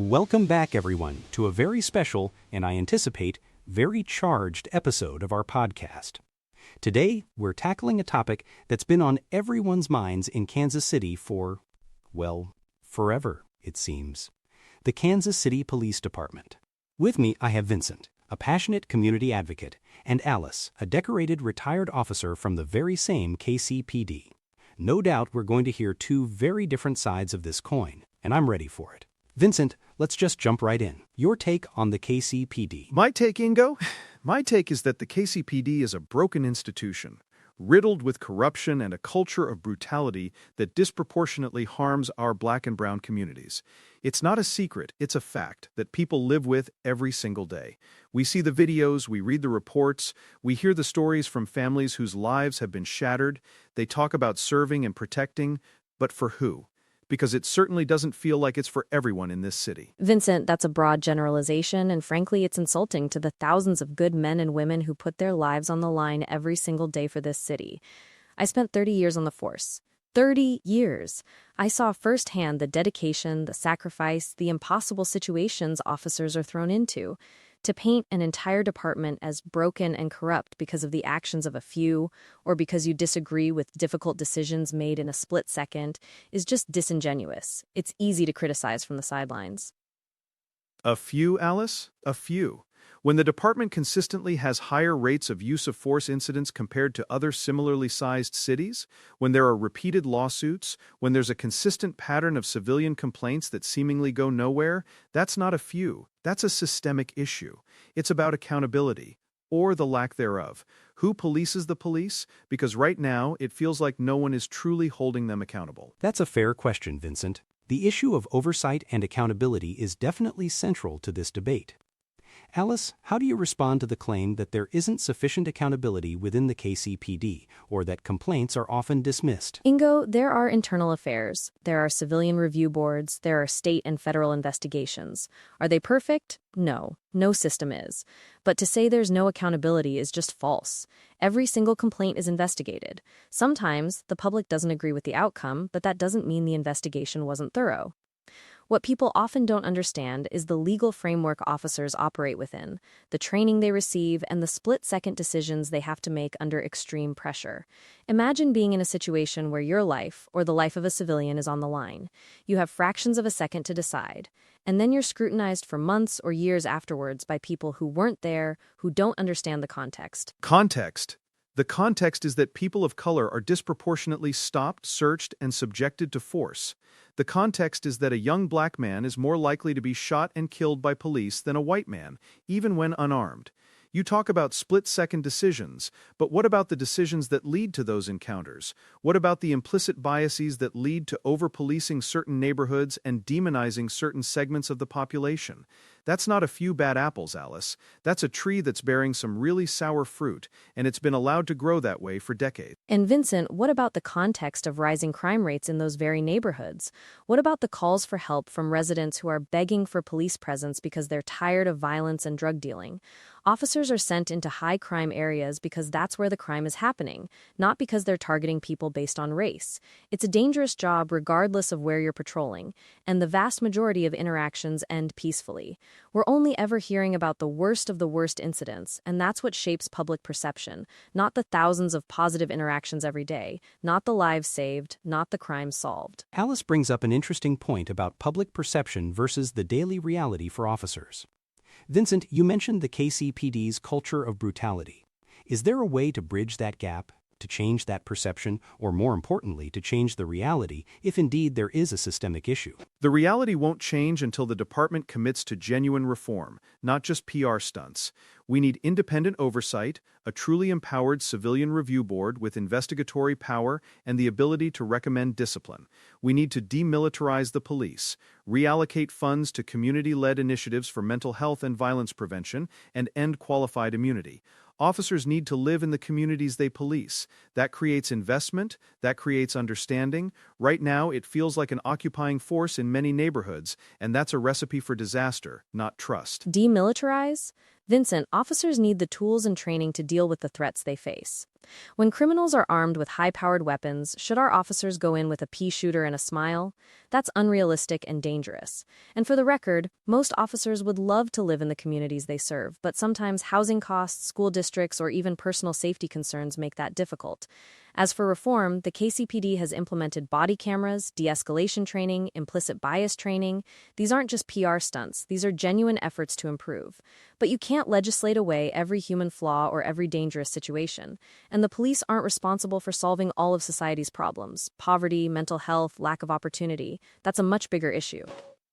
Welcome back, everyone, to a very special, and I anticipate, very charged episode of our podcast. Today, we're tackling a topic that's been on everyone's minds in Kansas City for, well, forever, it seems. The Kansas City Police Department. With me, I have Vincent, a passionate community advocate, and Alice, a decorated retired officer from the very same KCPD. No doubt we're going to hear two very different sides of this coin, and I'm ready for it. Vincent, let's just jump right in. Your take on the KCPD. My take, Ingo? My take is that the KCPD is a broken institution, riddled with corruption and a culture of brutality that disproportionately harms our black and brown communities. It's not a secret, it's a fact that people live with every single day. We see the videos, we read the reports, we hear the stories from families whose lives have been shattered. They talk about serving and protecting, but for who? Because it certainly doesn't feel like it's for everyone in this city. Vincent, that's a broad generalization, and frankly, it's insulting to the thousands of good men and women who put their lives on the line every single day for this city. I spent 30 years on the force. 30 years. I saw firsthand the dedication, the sacrifice, the impossible situations officers are thrown into. To paint an entire department as broken and corrupt because of the actions of a few, or because you disagree with difficult decisions made in a split second, is just disingenuous. It's easy to criticize from the sidelines. A few, Alice? A few. When the department consistently has higher rates of use of force incidents compared to other similarly sized cities, when there are repeated lawsuits, when there's a consistent pattern of civilian complaints that seemingly go nowhere, that's not a few. That's a systemic issue. It's about accountability, or the lack thereof. Who polices the police? Because right now, it feels like no one is truly holding them accountable. That's a fair question, Vincent. The issue of oversight and accountability is definitely central to this debate. Alice, how do you respond to the claim that there isn't sufficient accountability within the KCPD, or that complaints are often dismissed? Ingo, there are internal affairs. There are civilian review boards. There are state and federal investigations. Are they perfect? No. No system is. But to say there's no accountability is just false. Every single complaint is investigated. Sometimes the public doesn't agree with the outcome, but that doesn't mean the investigation wasn't thorough. What people often don't understand is the legal framework officers operate within, the training they receive, and the split-second decisions they have to make under extreme pressure. Imagine being in a situation where your life, or the life of a civilian, is on the line. You have fractions of a second to decide, and then you're scrutinized for months or years afterwards by people who weren't there, who don't understand the context. Context. The context is that people of color are disproportionately stopped, searched, and subjected to force. The context is that a young black man is more likely to be shot and killed by police than a white man, even when unarmed. You talk about split-second decisions, but what about the decisions that lead to those encounters? What about the implicit biases that lead to over-policing certain neighborhoods and demonizing certain segments of the population? That's not a few bad apples, Alice. That's a tree that's bearing some really sour fruit, and it's been allowed to grow that way for decades. And Vincent, what about the context of rising crime rates in those very neighborhoods? What about the calls for help from residents who are begging for police presence because they're tired of violence and drug dealing? Officers are sent into high-crime areas because that's where the crime is happening, not because they're targeting people based on race. It's a dangerous job regardless of where you're patrolling, and the vast majority of interactions end peacefully. We're only ever hearing about the worst of the worst incidents, and that's what shapes public perception, not the thousands of positive interactions every day, not the lives saved, not the crimes solved. Alice brings up an interesting point about public perception versus the daily reality for officers. Vincent, you mentioned the KCPD's culture of brutality. Is there a way to bridge that gap, to change that perception, or more importantly, to change the reality, if indeed there is a systemic issue? The reality won't change until the department commits to genuine reform, not just PR stunts. We need independent oversight, a truly empowered civilian review board with investigatory power and the ability to recommend discipline. We need to demilitarize the police, reallocate funds to community-led initiatives for mental health and violence prevention, and end qualified immunity. Officers need to live in the communities they police. That creates investment, that creates understanding. Right now, it feels like an occupying force in many neighborhoods, and that's a recipe for disaster, not trust. Demilitarize? Vincent, officers need the tools and training to deal with the threats they face. When criminals are armed with high-powered weapons, should our officers go in with a pea shooter and a smile? That's unrealistic and dangerous. And for the record, most officers would love to live in the communities they serve, but sometimes housing costs, school districts, or even personal safety concerns make that difficult. As for reform, the KCPD has implemented body cameras, de-escalation training, implicit bias training. These aren't just PR stunts, these are genuine efforts to improve. But you can't legislate away every human flaw or every dangerous situation. And the police aren't responsible for solving all of society's problems: poverty, mental health, lack of opportunity. That's a much bigger issue.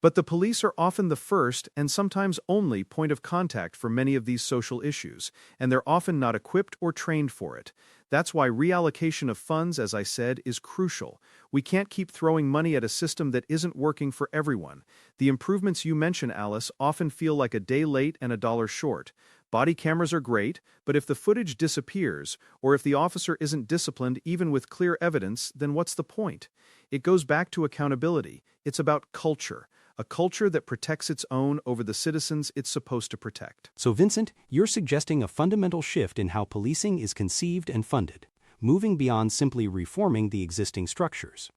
But the police are often the first and sometimes only point of contact for many of these social issues, and they're often not equipped or trained for it. That's why reallocation of funds, as I said, is crucial. We can't keep throwing money at a system that isn't working for everyone. The improvements you mention, Alice, often feel like a day late and a dollar short. Body cameras are great, but if the footage disappears, or if the officer isn't disciplined even with clear evidence, then what's the point? It goes back to accountability. It's about culture. A culture that protects its own over the citizens it's supposed to protect. So, Vincent, you're suggesting a fundamental shift in how policing is conceived and funded, moving beyond simply reforming the existing structures.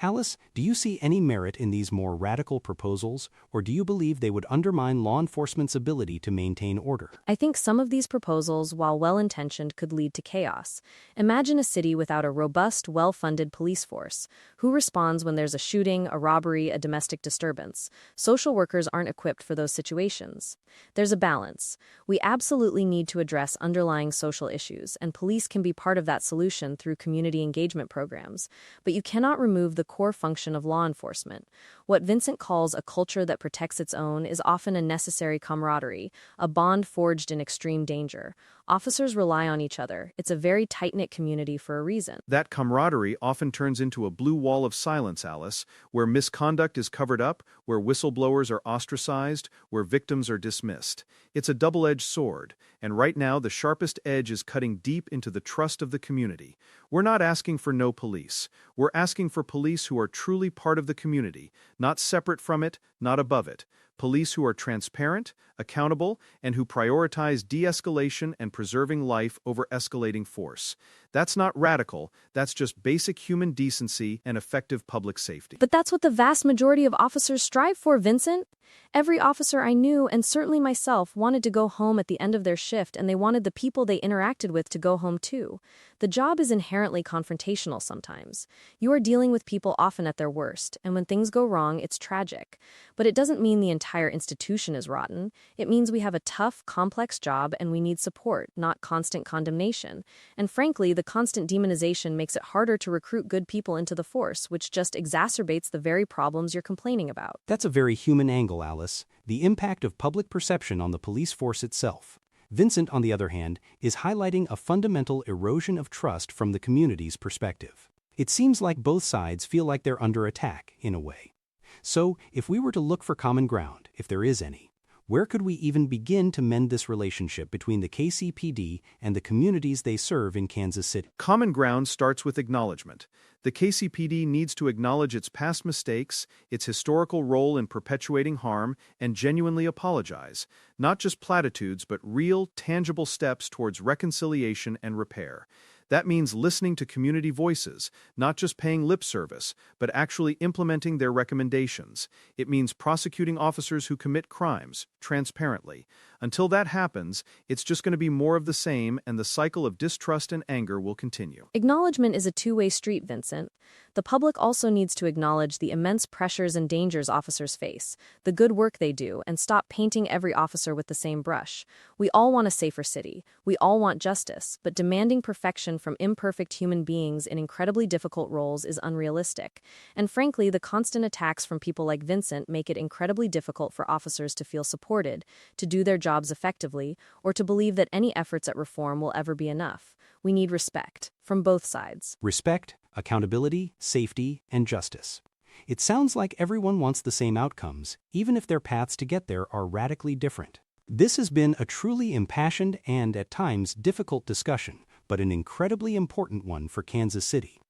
Alice, do you see any merit in these more radical proposals, or do you believe they would undermine law enforcement's ability to maintain order? I think some of these proposals, while well-intentioned, could lead to chaos. Imagine a city without a robust, well-funded police force. Who responds when there's a shooting, a robbery, a domestic disturbance? Social workers aren't equipped for those situations. There's a balance. We absolutely need to address underlying social issues, and police can be part of that solution through community engagement programs. But you cannot remove the core function of law enforcement. What Vincent calls a culture that protects its own is often a necessary camaraderie, a bond forged in extreme danger. Officers rely on each other. It's a very tight-knit community for a reason. That camaraderie often turns into a blue wall of silence, Alice, where misconduct is covered up, where whistleblowers are ostracized, where victims are dismissed. It's a double-edged sword, and right now the sharpest edge is cutting deep into the trust of the community. We're not asking for no police. We're asking for police who are truly part of the community, not separate from it, not above it. Police who are transparent, accountable, and who prioritize de-escalation and preserving life over escalating force. That's not radical, that's just basic human decency and effective public safety. But that's what the vast majority of officers strive for, Vincent. Every officer I knew, and certainly myself, wanted to go home at the end of their shift, and they wanted the people they interacted with to go home too. The job is inherently confrontational sometimes. You are dealing with people often at their worst, and when things go wrong, it's tragic. But it doesn't mean the entire institution is rotten. It means we have a tough, complex job, and we need support, not constant condemnation. And frankly, the constant demonization makes it harder to recruit good people into the force, which just exacerbates the very problems you're complaining about. That's a very human angle, Alice. The impact of public perception on the police force itself. Vincent, on the other hand, is highlighting a fundamental erosion of trust from the community's perspective. It seems like both sides feel like they're under attack, in a way. So, if we were to look for common ground, if there is any, where could we even begin to mend this relationship between the KCPD and the communities they serve in Kansas City? Common ground starts with acknowledgement. The KCPD needs to acknowledge its past mistakes, its historical role in perpetuating harm, and genuinely apologize. Not just platitudes, but real, tangible steps towards reconciliation and repair. That means listening to community voices, not just paying lip service, but actually implementing their recommendations. It means prosecuting officers who commit crimes, transparently. Until that happens, it's just going to be more of the same, and the cycle of distrust and anger will continue. Acknowledgement is a two-way street, Vincent. The public also needs to acknowledge the immense pressures and dangers officers face, the good work they do, and stop painting every officer with the same brush. We all want a safer city. We all want justice, but demanding perfection from imperfect human beings in incredibly difficult roles is unrealistic. And frankly, the constant attacks from people like Vincent make it incredibly difficult for officers to feel supported, to do their jobs effectively, or to believe that any efforts at reform will ever be enough. We need respect, from both sides. Respect, accountability, safety, and justice. It sounds like everyone wants the same outcomes, even if their paths to get there are radically different. This has been a truly impassioned and, at times, difficult discussion, but an incredibly important one for Kansas City.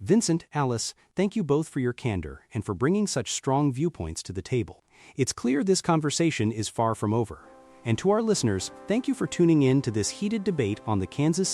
Vincent, Alice, thank you both for your candor and for bringing such strong viewpoints to the table. It's clear this conversation is far from over. And to our listeners, thank you for tuning in to this heated debate on the Kansas City